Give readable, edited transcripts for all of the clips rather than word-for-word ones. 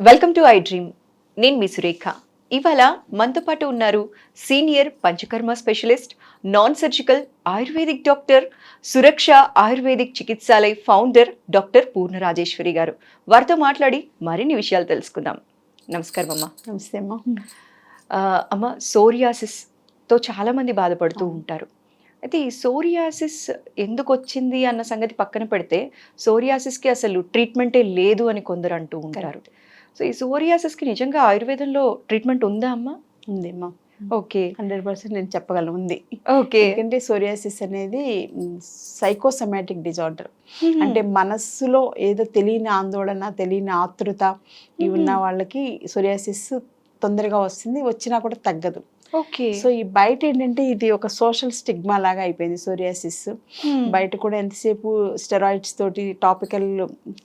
Welcome to I dream. నేను మీ సురేఖ. ఇవాళ మనతో పాటు ఉన్నారు senior Panchakarma specialist, non surgical Ayurvedic doctor, Suraksha Ayurvedic Chikitsalaya founder doctor Purna Rajeshwari garu. వారితో మాట్లాడి మరిన్ని విషయాలు తెలుసుకుందాం. నమస్కారం అమ్మ. నమస్తే అమ్మ. అమ్మ, సోరియాసిస్తో చాలామంది బాధపడుతూ ఉంటారు. అయితే ఈ సోరియాసిస్ ఎందుకు వచ్చింది అన్న సంగతి పక్కన పెడితే, సోరియాసిస్కి అసలు ట్రీట్మెంటే లేదు అని కొందరు అంటూ ఉంటారు. సో ఈ సోరియాసిస్కి నిజంగా ఆయుర్వేదంలో ట్రీట్మెంట్ ఉందా అమ్మా? ఉందమ్మా. ఓకే, 100% నేను చెప్పగలను, ఉంది. ఓకే. ఎందుకంటే సోరియాసిస్ అనేది సైకోసమాటిక్ డిజార్డర్. అంటే మనస్సులో ఏదో తెలియని ఆందోళన, తెలియని ఆతృత ఇవి ఉన్న వాళ్ళకి సోరియాసిస్ తొందరగా వస్తుంది, వచ్చినా కూడా తగ్గదు. ఓకే. సో ఈ బయట ఏంటంటే ఇది ఒక సోషల్ స్టిగ్మా లాగా అయిపోయింది సోరియాసిస్. బయట కూడా ఎంతసేపు స్టెరాయిడ్స్ తోటి టాపికల్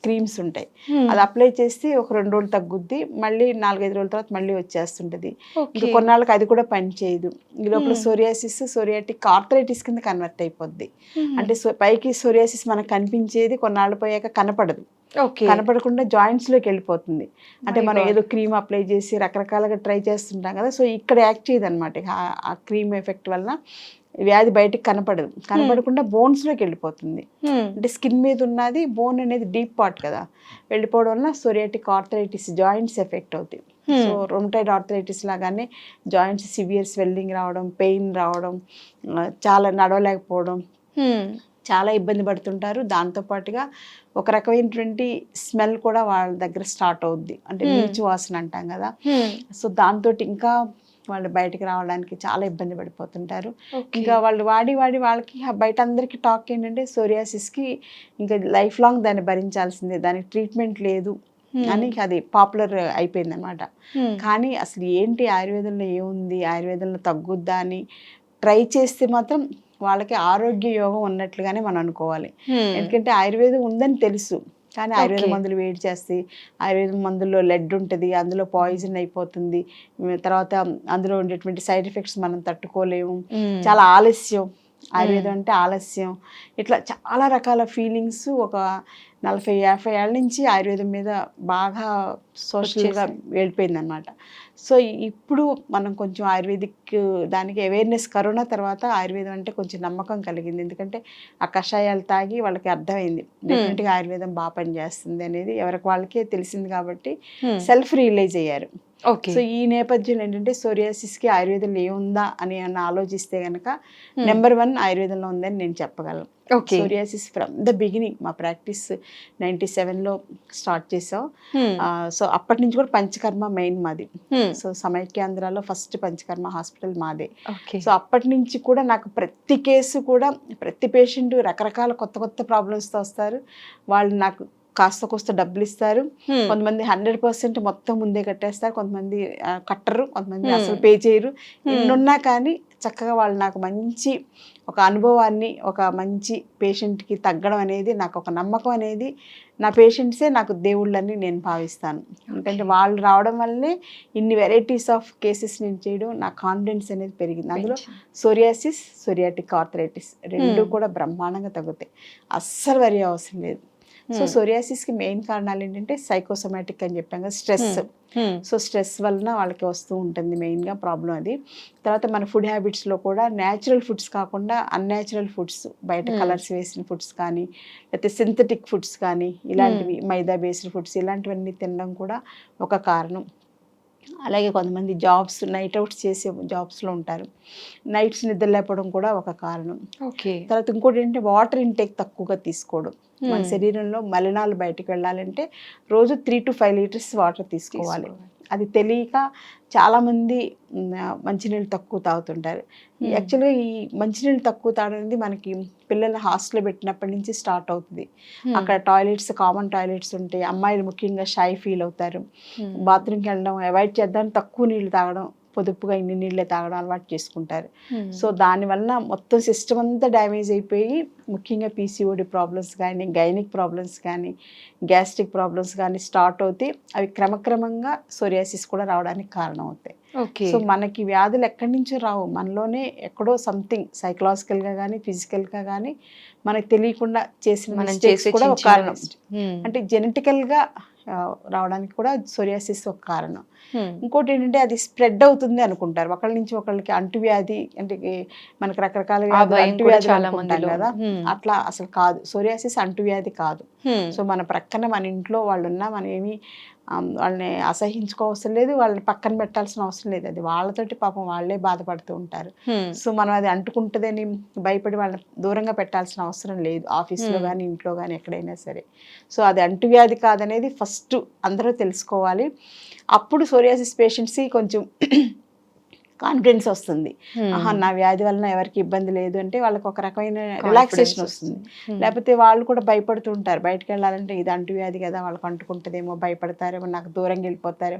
క్రీమ్స్ ఉంటాయి, అది అప్లై చేస్తే ఒక 2 రోజులు తగ్గుద్ది, మళ్ళీ 4-5 రోజుల తర్వాత మళ్ళీ వచ్చేస్తుంటది. ఇంకా కొన్నాళ్ళకి అది కూడా పని చేయదు. ఈ లోపల సోరియాసిస్ సోరియాటిక్ ఆర్థరైటిస్ కింద కన్వర్ట్ అయిపోద్ది. అంటే పైకి సోరియాసిస్ మనకు కనిపించేది కొన్నాళ్ళు పోయాక కనపడదు, కనపడకుండా జాయింట్స్ లోకి వెళ్ళిపోతుంది. అంటే మనం ఏదో క్రీమ్ అప్లై చేసి రకరకాలుగా ట్రై చేస్తుంటాం కదా, సో ఇక్కడ యాక్ట్ చేయదు అనమాట. ఆ క్రీమ్ ఎఫెక్ట్ వలన వ్యాధి బయటకు కనపడదు, కనపడకుండా బోన్స్ లోకి వెళ్ళిపోతుంది. అంటే స్కిన్ మీద ఉన్నది బోన్ అనేది డీప్ పార్ట్ కదా, వెళ్ళిపోవడం వల్ల సోరియాటిక్ ఆర్థరైటిస్ జాయింట్స్ ఎఫెక్ట్ అవుతాయి. సో రొమటైడ్ ఆర్థరైటిస్ లాగానే జాయింట్స్ సివియర్ స్వెల్లింగ్ రావడం, పెయిన్ రావడం, చాలా నడవలేకపోవడం, చాలా ఇబ్బంది పడుతుంటారు. దాంతోపాటుగా ఒక రకమైనటువంటి స్మెల్ కూడా వాళ్ళ దగ్గర స్టార్ట్ అవుద్ది, అంటే నీచు వాసన అంటాం కదా. సో దాంతో ఇంకా వాళ్ళు బయటకు రావడానికి చాలా ఇబ్బంది పడిపోతుంటారు. ఇంకా వాళ్ళు వాడి వాళ్ళకి బయట అందరికీ టాక్ ఏంటంటే సోరియాసిస్కి ఇంకా లైఫ్ లాంగ్ దాన్ని భరించాల్సిందే, దానికి ట్రీట్మెంట్ లేదు అని అది పాపులర్ అయిపోయింది అనమాట. కానీ అసలు ఏంటి ఆయుర్వేదంలో ఏముంది, ఆయుర్వేదంలో తగ్గుద్దా అని ట్రై చేస్తే మాత్రం వాళ్ళకి ఆరోగ్య యోగం ఉన్నట్లుగానే మనం అనుకోవాలి. ఎందుకంటే ఆయుర్వేదం ఉందని తెలుసు, కానీ ఆయుర్వేద మందులు వేడి చేస్తాయి, ఆయుర్వేద మందుల్లో లెడ్ ఉంటుంది, అందులో పాయిజన్ అయిపోతుంది, తర్వాత అందులో ఉండేటువంటి సైడ్ ఎఫెక్ట్స్ మనం తట్టుకోలేము, చాలా ఆలస్యం, ఆయుర్వేదం అంటే ఆలస్యం, ఇట్లా చాలా రకాల ఫీలింగ్స్ ఒక 40-50 ఏళ్ళ నుంచి ఆయుర్వేదం మీద బాగా సోషల్గా వెళ్ళిపోయింది అనమాట. సో ఇప్పుడు మనం కొంచెం ఆయుర్వేదిక్ దానికి అవేర్నెస్, కరోనా తర్వాత ఆయుర్వేదం అంటే కొంచెం నమ్మకం కలిగింది. ఎందుకంటే ఆ కషాయాలు తాగి వాళ్ళకి అర్థమైంది డెఫినెట్గా ఆయుర్వేదం బాగా పనిచేస్తుంది అనేది ఎవరికి వాళ్ళకే తెలిసింది, కాబట్టి సెల్ఫ్ రియలైజ్ అయ్యారు. సో ఈ నేపథ్యంలో ఏంటంటే సోరియాసిస్కి ఆయుర్వేదంలో ఏముందా అని ఆలోచిస్తే కనుక నెంబర్ 1 ఆయుర్వేదంలో ఉందని నేను చెప్పగలను. సోరియాసిస్ ఫ్రమ్ ద బిగినింగ్ మా ప్రాక్టీస్ 97లో స్టార్ట్ చేసాం. సో అప్పటి నుంచి కూడా పంచకర్మ మెయిన్ మాది. సో సమైక్యాంధ్రాలో ఫస్ట్ పంచకర్మ హాస్పిటల్ మాదే. సో అప్పటి నుంచి కూడా నాకు ప్రతి కేసు కూడా, ప్రతి పేషెంట్ రకరకాల కొత్త ప్రాబ్లమ్స్తో వస్తారు. వాళ్ళు నాకు కాస్త కోస్త డబ్బులు ఇస్తారు, కొంతమంది 100% మొత్తం ముందే కట్టేస్తారు, కొంతమంది కట్టరు, కొంతమంది అసలు పే చేయరు. ఇన్నున్నా కానీ చక్కగా వాళ్ళు నాకు మంచి ఒక అనుభవాన్ని, ఒక మంచి పేషెంట్కి తగ్గడం అనేది, నాకు ఒక నమ్మకం అనేది, నా పేషెంట్సే నాకు దేవుళ్ళని నేను భావిస్తాను. ఎందుకంటే వాళ్ళు రావడం వల్లే ఇన్ని వెరైటీస్ ఆఫ్ కేసెస్ నేను చేయడం, నా కాన్ఫిడెన్స్ అనేది పెరిగింది. అందులో సోరియాసిస్, సోరియాటిక్ ఆర్థరైటిస్ 2 కూడా బ్రహ్మాండంగా తగ్గుతాయి, అస్సలు వరి అవసరం లేదు. సో సోరియాసిస్కి మెయిన్ కారణాలు ఏంటంటే సైకోసమాటిక్ అని చెప్పాం కదా, స్ట్రెస్. సో స్ట్రెస్ వలన వాళ్ళకి వస్తూ ఉంటుంది మెయిన్గా ప్రాబ్లం అది. తర్వాత మన ఫుడ్ హ్యాబిట్స్లో కూడా న్యాచురల్ ఫుడ్స్ కాకుండా అన్యాచురల్ ఫుడ్స్, బయట కలర్స్ వేసిన ఫుడ్స్ కానీ, లేకపోతే సింథటిక్ ఫుడ్స్ కానీ, ఇలాంటివి మైదా బేస్డ్ ఫుడ్స్, ఇలాంటివన్నీ తినడం కూడా ఒక కారణం. అలాగే కొంతమంది జాబ్స్, నైట్ అవుట్స్ చేసే జాబ్స్లో ఉంటారు, నైట్స్ నిద్ర లేపడం కూడా ఒక కారణం. తర్వాత ఇంకోటి ఏంటంటే వాటర్ ఇంటేక్ తక్కువగా తీసుకోవడం. మన శరీరంలో మలినాలు బయటకు వెళ్ళాలంటే రోజు 3 to 5 లీటర్స్ వాటర్ తీసుకోవాలి. అది తెలియక చాలామంది మంచినీళ్ళు తక్కువ తాగుతుంటారు. యాక్చువల్గా ఈ మంచినీళ్ళు తక్కువ తాగడం అనేది మనకి పిల్లల్ని హాస్టల్లో పెట్టినప్పటి నుంచి స్టార్ట్ అవుతుంది. అక్కడ టాయిలెట్స్, కామన్ టాయిలెట్స్ ఉంటాయి, అమ్మాయిలు ముఖ్యంగా షై ఫీల్ అవుతారు, బాత్రూమ్కి వెళ్ళడం అవాయిడ్ చేద్దాం, తక్కువ నీళ్ళు తాగడం, పొదుపుగా ఇన్ని నీళ్ళే తాగడం అలవాటు చేసుకుంటారు. సో దానివల్ల మొత్తం సిస్టమ్ అంతా డ్యామేజ్ అయిపోయి ముఖ్యంగా పీసీఓడి ప్రాబ్లమ్స్ కానీ, గైనిక్ ప్రాబ్లమ్స్ కానీ, గ్యాస్ట్రిక్ ప్రాబ్లమ్స్ కానీ స్టార్ట్ అవుతాయి. అవి క్రమక్రమంగా సోరియాసిస్ కూడా రావడానికి కారణం అవుతాయి. సో మనకి వ్యాధులు ఎక్కడి నుంచో రావు, మనలోనే ఎక్కడో సంథింగ్ సైకలాజికల్గా కానీ, ఫిజికల్గా కానీ మనకు తెలియకుండా చేసిన మిస్టేక్స్ కూడా ఒక కారణం. అంటే జెనెటికల్గా రావడానికి కూడా సోరియాసిస్ ఒక కారణం. ఇంకోటి ఏంటంటే అది స్ప్రెడ్ అవుతుంది అనుకుంటారు, ఒకళ్ళ నుంచి ఒకళ్ళకి అంటువ్యాధి, అంటే మనకి రకరకాల అంటువ్యాధులు అనుకుంటాం కదా, అట్లా అసలు కాదు. సోరియాసిస్ అంటువ్యాధి కాదు. సో మన ప్రక్కన మన ఇంట్లో వాళ్ళు ఉన్నా మనం ఏమి వాళ్ళని అసహించుకోవసరం లేదు, వాళ్ళని పక్కన పెట్టాల్సిన అవసరం లేదు. అది వాళ్ళతోటి పాపం వాళ్ళే బాధపడుతూ ఉంటారు. సో మనం అది అంటుకుంటుందని భయపడి వాళ్ళని దూరంగా పెట్టాల్సిన అవసరం లేదు, ఆఫీస్లో కానీ ఇంట్లో కానీ ఎక్కడైనా సరే. సో అది అంటువ్యాధి కాదనేది ఫస్ట్ అందరూ తెలుసుకోవాలి. అప్పుడు సోరియాసిస్ పేషెంట్స్కి కొంచెం కాన్ఫిడెన్స్ వస్తుంది. ఆహా, నా వ్యాధి వలన ఎవరికి ఇబ్బంది లేదు అంటే వాళ్ళకి ఒక రకమైన రిలాక్సేషన్ వస్తుంది. లేకపోతే వాళ్ళు కూడా భయపడుతూ ఉంటారు, బయటకు వెళ్ళాలంటే ఇది అంటువ్యాధి కదా, వాళ్ళకి అంటుకుంటుందేమో, భయపడతారేమో, నాకు దూరంగా వెళ్ళిపోతారు.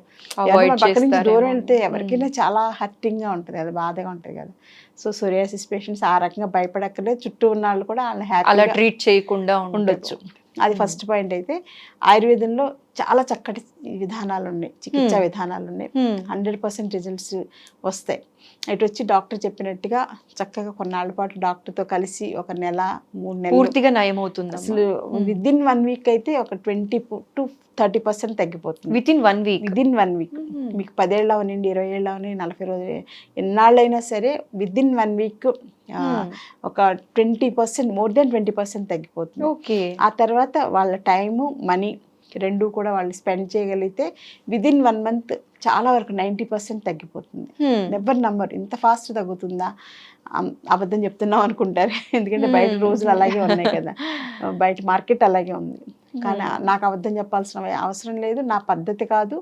పక్క నుంచి దూరం వెళ్తే ఎవరికైనా చాలా హర్టింగ్గా ఉంటుంది కదా, బాధగా ఉంటుంది కదా. సో సోరియాసిస్ పేషెంట్స్ ఆ రకంగా భయపడక్కర్లేదు. చుట్టూ ఉన్న వాళ్ళు కూడా వాళ్ళని హ్యాపీగా ట్రీట్ చేయకుండా ఉండొచ్చు. అది ఫస్ట్ పాయింట్. అయితే ఆయుర్వేదంలో చాలా చక్కటి విధానాలు ఉన్నాయి, చికిత్సా విధానాలు ఉన్నాయి. 100% రిజల్ట్స్ వస్తాయి. ఇటు వచ్చి డాక్టర్ చెప్పినట్టుగా చక్కగా కొన్నాళ్ళ పాటు డాక్టర్తో కలిసి ఒక నెల 3 నెలలు పూర్తిగా నయం అవుతుంది. అసలు విదిన్ 1 వీక్ అయితే ఒక 20 to 30% తగ్గిపోతుంది. Within 1 week. మీకు 10 ఏళ్ళు అవనండి, 20 ఏళ్ళు అవని, 40 రోజులు, ఎన్నాళ్ళైనా సరే విదిన్ 1 వీక్ ఒక 20%, మోర్ దెన్ 20% తగ్గిపోతుంది. ఓకే. ఆ తర్వాత వాళ్ళ టైము, మనీ రెండు కూడా వాళ్ళు స్పెండ్ చేయగలిగితే విదిన్ 1 మంత్ చాలా వరకు 90% తగ్గిపోతుంది. నెవర్ నంబర్ ఇంత ఫాస్ట్ తగ్గుతుందా, అబద్ధం చెప్తున్నాం అనుకుంటారు. ఎందుకంటే బయట రోజులు అలాగే ఉన్నాయి కదా, బయట మార్కెట్ అలాగే ఉంది. కానీ నాకు అబద్ధం చెప్పాల్సిన అవసరం లేదు, నా పద్ధతి కాదు.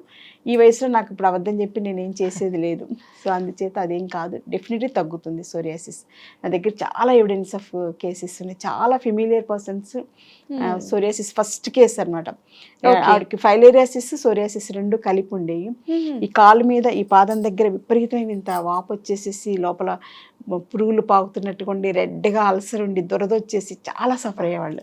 ఈ వయసులో నాకు ఇప్పుడు అబద్ధం చెప్పి నేనేం చేసేది లేదు. సో అందుచేత అదేం కాదు, డెఫినెట్లీ తగ్గుతుంది సోరియాసిస్. నా దగ్గర చాలా ఎవిడెన్స్ ఆఫ్ కేసెస్ ఉన్నాయి, చాలా familiar persons psoriasis first case అనమాట. ఆవిడకి ఫైలేరియాసిస్, సోరియాసిస్ రెండు కలిపి ఉండేవి. ఈ కాలు మీద, ఈ పాదం దగ్గర విపరీతమైన ఇంత వాపు వచ్చేసేసి, లోపల పురుగులు పాకుతున్నట్టుగా ఉండి, రెడ్గా అల్సర్ ఉండి, దురదొచ్చేసి చాలా సఫర్ అయ్యేవాళ్ళు.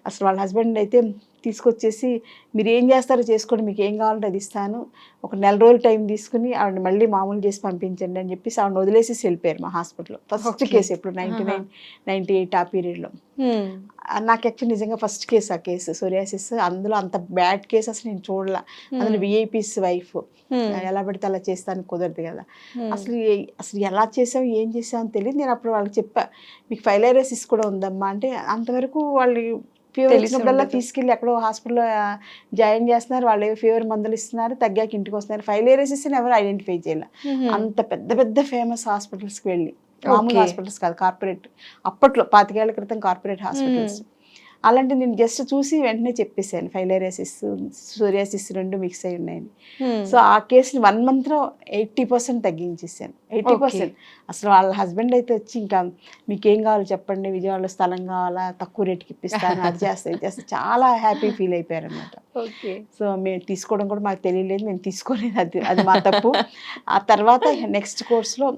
అసలు వాళ్ళ హస్బెండ్ అయితే తీసుకొచ్చేసి, మీరు ఏం చేస్తారో చేసుకోండి, మీకు ఏం కావాలంటే అది ఇస్తాను, ఒక 1 నెల రోజులు టైం తీసుకుని ఆవిడ మళ్ళీ మామూలు చేసి పంపించండి అని చెప్పేసి ఆవిడ వదిలేసి వెళ్ళిపోయారు మా హాస్పిటల్లో. ఫస్ట్ కేసు ఎప్పుడు 99, 98 ఆ పీరియడ్లో. నాకు యాక్చువల్ నిజంగా ఫస్ట్ కేసు ఆ కేసు సోరియాసిస్. అందులో అంత బ్యాడ్ కేసు అసలు నేను చూడలే. అందులో విఐపీస్ వైఫ్, ఎలా పడితే అలా చేస్తానికి కుదరదు కదా. అసలు ఎలా చేసావు, ఏం చేసావు అని తెలియదు. నేను అప్పుడు వాళ్ళకి చెప్పా, మీకు ఫైలేరియాసిస్ కూడా ఉందమ్మా అంటే, అంతవరకు వాళ్ళు ఫీవర్ వచ్చినప్పుడల్లా తీసుకెళ్ళి ఎక్కడో హాస్పిటల్లో జాయిన్ చేస్తున్నారు, వాళ్ళు ఫీవర్ మందులు ఇస్తున్నారు, తగ్గాక ఇంటికి వస్తున్నారు. ఫైలేరియాసిస్ అని ఎవరు ఐడెంటిఫై చేయాలి. అంత పెద్ద పెద్ద ఫేమస్ హాస్పిటల్స్కి వెళ్ళి, మామూలు హాస్పిటల్స్ కాదు, కార్పొరేట్, అప్పట్లో 25 ఏళ్ల క్రితం కార్పొరేట్ హాస్పిటల్స్. అలాంటి నేను జస్ట్ చూసి వెంటనే చెప్పేసాను, ఫైలేరియాసిస్, సోరియాసిస్ రెండు మిక్స్ అయి ఉన్నాయని. సో ఆ కేసుని 1 మంత్లో 80% తగ్గించేసాను. 80%. అసలు వాళ్ళ హస్బెండ్ అయితే వచ్చి, ఇంకా మీకేం కావాలో చెప్పండి, విజయవాడలో స్థలం కావాలా, తక్కువ రేటుకి ఇప్పిస్తాను, అది చేస్తే చాలా హ్యాపీ ఫీల్ అయిపోయారు అనమాట. సో మేము తీసుకోవడం కూడా మాకు తెలియలేదు, మేము తీసుకోలేదు, అది మా తప్పు. ఆ తర్వాత నెక్స్ట్ కోర్స్లో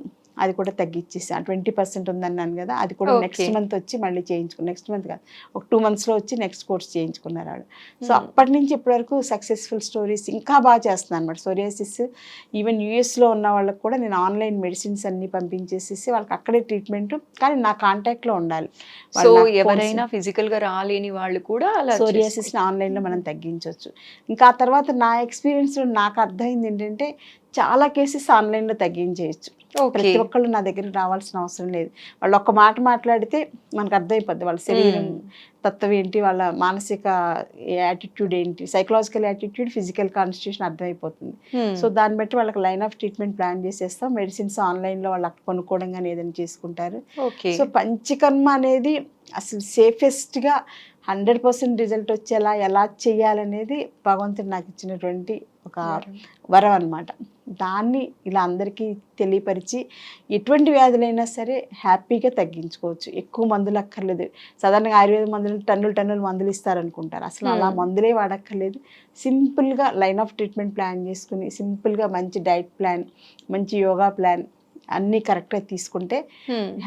అది కూడా తగ్గించేసాను. 20% ఉందన్నాను కదా, అది కూడా నెక్స్ట్ మంత్ వచ్చి మళ్ళీ చేయించుకున్నాను. నెక్స్ట్ మంత్ కాదు, ఒక 2 monthsలో వచ్చి నెక్స్ట్ కోర్స్ చేయించుకున్నారు ఆవిడ. సో అప్పటి నుంచి ఇప్పటివరకు సక్సెస్ఫుల్ స్టోరీస్, ఇంకా బాగా చేస్తున్నాను అనమాట. సోరియాసిస్ ఈవెన్ యూఎస్లో ఉన్న వాళ్ళకి కూడా నేను ఆన్లైన్ మెడిసిన్స్ అన్ని పంపించేసేసి వాళ్ళకి అక్కడే ట్రీట్మెంట్, కానీ నా కాంటాక్ట్లో ఉండాలి. సో ఎవరైనా ఫిజికల్గా రాలేని వాళ్ళు కూడా సోరియాసిస్ని ఆన్లైన్లో మనం తగ్గించవచ్చు. ఇంకా ఆ తర్వాత నా ఎక్స్పీరియన్స్లో నాకు అర్థమైంది ఏంటంటే, చాలా కేసెస్ ఆన్లైన్లో తగ్గించేయచ్చు. ప్రతి ఒక్కళ్ళు నా దగ్గరికి రావాల్సిన అవసరం లేదు. వాళ్ళు ఒక్క మాట మాట్లాడితే మనకు అర్థమైపోద్ది, వాళ్ళ శరీరం తత్వం ఏంటి, వాళ్ళ మానసిక యాటిట్యూడ్ ఏంటి, సైకలాజికల్ యాటిట్యూడ్, ఫిజికల్ కాన్స్టిట్యూషన్ అర్థమైపోతుంది. సో దాన్ని బట్టి వాళ్ళకి లైన్ ఆఫ్ ట్రీట్మెంట్ ప్లాన్ చేసేస్తాం. మెడిసిన్స్ ఆన్లైన్లో వాళ్ళు అక్కడ కొనుక్కోవడం కానీ ఏదైనా చేసుకుంటారు. సో పంచకర్మ అనేది అసలు సేఫెస్ట్గా 100% రిజల్ట్ వచ్చేలా ఎలా చేయాలనేది భగవంతుడు నాకు ఇచ్చినటువంటి ఒక వరం అనమాట. దాన్ని ఇలా అందరికీ తెలియపరిచి, ఎటువంటి వ్యాధులైనా సరే హ్యాపీగా తగ్గించుకోవచ్చు. ఎక్కువ మందులు అక్కర్లేదు. సాధారణంగా ఆయుర్వేద మందులు టన్నులు మందులు ఇస్తారనుకుంటారు. అసలు అలా మందులే వాడక్కర్లేదు. సింపుల్గా లైన్ ఆఫ్ ట్రీట్మెంట్ ప్లాన్ చేసుకుని, సింపుల్గా మంచి డైట్ ప్లాన్, మంచి యోగా ప్లాన్ అన్నీ కరెక్ట్గా తీసుకుంటే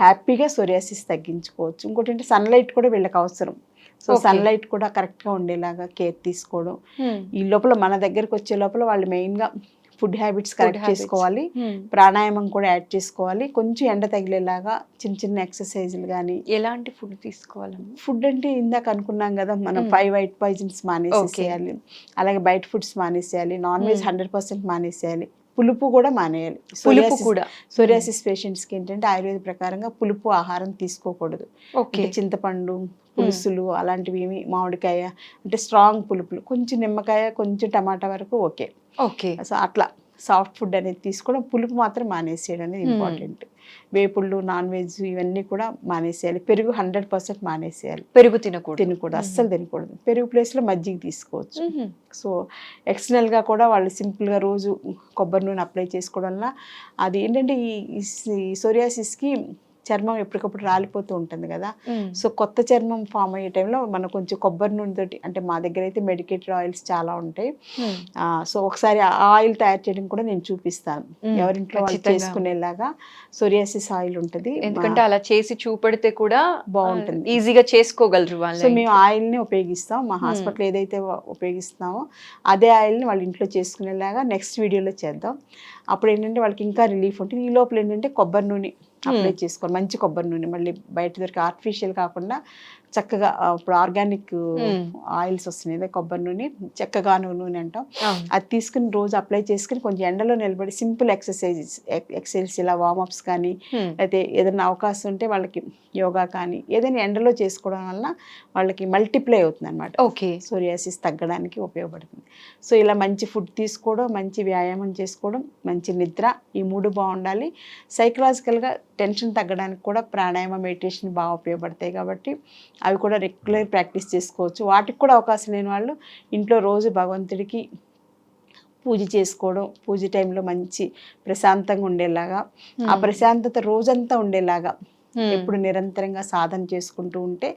హ్యాపీగా సోరియాసిస్ తగ్గించుకోవచ్చు. ఇంకోటి అంటే సన్లైట్ కూడా వీళ్ళకి అవసరం. సో సన్లైట్ కూడా కరెక్ట్గా ఉండేలాగా కేర్ తీసుకోవడం. ఈ లోపల మన దగ్గరకు వచ్చే లోపల వాళ్ళు మెయిన్గా ఫుడ్ హ్యాబిట్స్ కరెక్ట్ habits. చేసుకోవాలి, ప్రాణాయామం కూడా యాడ్ చేసుకోవాలి, కొంచెం ఎండ తగిలేలాగా చిన్న చిన్న ఎక్సర్సైజులు కానీ. ఎలాంటి ఫుడ్ తీసుకోవాలమ్మా? ఫుడ్ అంటే ఇందాక అనుకున్నాం కదా మనం Hmm. 5 వైట్ పాయిజన్స్ మానేసేయాలి, అలాగే బయట ఫుడ్స్ మానేసేయాలి, నాన్ వెజ్ 100% మానేసేయాలి, పులుపు కూడా మానేయాలి. పులుపు కూడా సోరియాసిస్ పేషెంట్స్కి ఏంటంటే ఆయుర్వేద ప్రకారంగా పులుపు ఆహారం తీసుకోకూడదు. ఓకే. అంటే చింతపండు పులుసులు అలాంటివి ఏమి, మామిడికాయ అంటే స్ట్రాంగ్ పులుపులు, కొంచెం నిమ్మకాయ కొంచెం టమాటా వరకు ఓకే. ఓకే. సో అట్లా సాఫ్ట్ ఫుడ్ అనేది తీసుకోవడం, పులుపు మాత్రం మానేసేయడం అనేది ఇంపార్టెంట్. వేపుళ్ళు, నాన్ వెజ్ ఇవన్నీ కూడా మానేసేయాలి. పెరుగు 100% మానేసేయాలి. పెరుగు తినకూడదు. అస్సలు తినకూడదు. పెరుగు ప్లేస్లో మజ్జిగ తీసుకోవచ్చు. సో ఎక్స్టర్నల్గా కూడా వాళ్ళు సింపుల్గా రోజు కొబ్బరి నూనె అప్లై చేసుకోవడం వల్ల అది ఏంటంటే ఈ సోరియాసిస్కి చర్మం ఎప్పటికప్పుడు రాలిపోతూ ఉంటుంది కదా. సో కొత్త చర్మం ఫామ్ అయ్యే టైంలో మనం కొంచెం కొబ్బరి నూనె తోటి, అంటే మా దగ్గర అయితే మెడికేటెడ్ ఆయిల్స్ చాలా ఉంటాయి. సో ఒకసారి ఆ ఆయిల్ తయారు చేయడం కూడా నేను చూపిస్తాను, ఎవరింట్లో వాళ్ళు చేసుకునేలాగా సోరియాసిస్ ఆయిల్ ఉంటుంది. ఎందుకంటే అలా చేసి చూపెడితే కూడా బాగుంటుంది, ఈజీగా చేసుకోగలరు వాళ్ళు. సో మేము ఆయిల్ని ఉపయోగిస్తాం, మా హాస్పిటల్ ఏదైతే ఉపయోగిస్తామో అదే ఆయిల్ని వాళ్ళ ఇంట్లో చేసుకునేలాగా నెక్స్ట్ వీడియోలో చేద్దాం. అప్పుడు ఏంటంటే వాళ్ళకి ఇంకా రిలీఫ్ ఉంటుంది. ఈ లోపల ఏంటంటే కొబ్బరి నూనె అప్లై చేసుకోవాలి, మంచి కొబ్బరి నూనె, మళ్ళీ బయట దొరికి ఆర్టిఫిషియల్ కాకుండా చక్కగా ఇప్పుడు ఆర్గానిక్ ఆయిల్స్ వస్తున్నాయి, కొబ్బరి నూనె, చెక్కగా నూనె అంటాం. అది తీసుకుని రోజు అప్లై చేసుకుని కొంచెం ఎండలో నిలబడి సింపుల్ ఎక్సర్సైజెస్ ఇలా వార్మప్స్ కానీ, అయితే ఏదైనా అవకాశం ఉంటే వాళ్ళకి యోగా కానీ ఏదైనా ఎండలో చేసుకోవడం వల్ల వాళ్ళకి మల్టిప్లై అవుతుంది అనమాట. ఓకే. సోరియాసిస్ తగ్గడానికి ఉపయోగపడుతుంది. సో ఇలా మంచి ఫుడ్ తీసుకోవడం, మంచి వ్యాయామం చేసుకోవడం, మంచి నిద్ర, ఈ 3 బాగుండాలి. సైకలాజికల్గా టెన్షన్ తగ్గడానికి కూడా ప్రాణాయామ, మెడిటేషన్ బాగా ఉపయోగపడతాయి కాబట్టి అవి కూడా రెగ్యులర్ ప్రాక్టీస్ చేసుకోవచ్చు. వాటికి కూడా అవకాశం లేని వాళ్ళు ఇంట్లో రోజు భగవంతుడికి పూజ చేసుకోవడం, పూజ టైంలో మంచి ప్రశాంతంగా ఉండేలాగా, ఆ ప్రశాంతత రోజంతా ఉండేలాగా ఎప్పుడు నిరంతరంగా సాధన చేసుకుంటూ ఉంటే,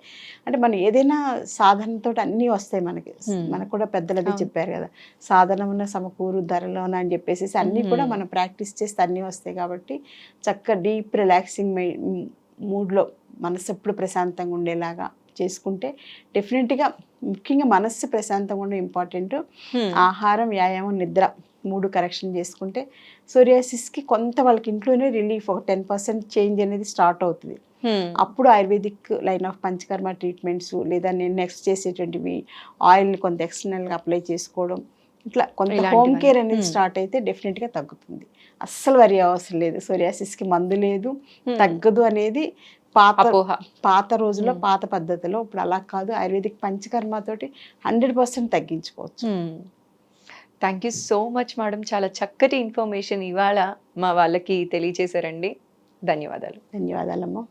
అంటే మనం ఏదైనా సాధనతో అన్నీ వస్తాయి మనకు కూడా పెద్దలు అదే చెప్పారు కదా, సాధనమున సమకూరు ధరలోన అని చెప్పేసి అన్నీ కూడా మనం ప్రాక్టీస్ చేస్తే అన్నీ వస్తాయి. కాబట్టి చక్కగా డీప్ రిలాక్సింగ్ మూడ్లో మనసు ఎప్పుడు ప్రశాంతంగా ఉండేలాగా చేసుకుంటే డెఫినెట్గా, ముఖ్యంగా మనస్సు ప్రశాంతంగా ఉండడం ఇంపార్టెంట్. ఆహారం, వ్యాయామం, నిద్ర 3 కరెక్షన్ చేసుకుంటే సోరియాసిస్కి కొంత వాళ్ళకి ఇంట్లోనే రిలీఫ్, ఒక 10% చేంజ్ అనేది స్టార్ట్ అవుతుంది. అప్పుడు ayurvedic line of panchakarma treatments, లేదా నేను నెక్స్ట్ చేసేటువంటివి ఆయిల్ని కొంత ఎక్స్టర్నల్గా అప్లై చేసుకోవడం, ఇట్లా కొంత హోమ్ కేర్ అనేది స్టార్ట్ అయితే డెఫినెట్గా తగ్గుతుంది. అస్సలు వరి అవసరం లేదు, సోరియాసిస్కి మందు లేదు, తగ్గదు అనేది పాత రోజుల్లో పాత పద్ధతిలో. ఇప్పుడు అలా కాదు, ఆయుర్వేదిక్ పంచకర్మతోటి 100% తగ్గించుకోవచ్చు. Thank you so much madam, చాలా చక్కటి ఇన్ఫర్మేషన్ ఇవాళ మా వాళ్ళకి తెలియజేశారండి. ధన్యవాదాలు. ధన్యవాదాలమ్మా.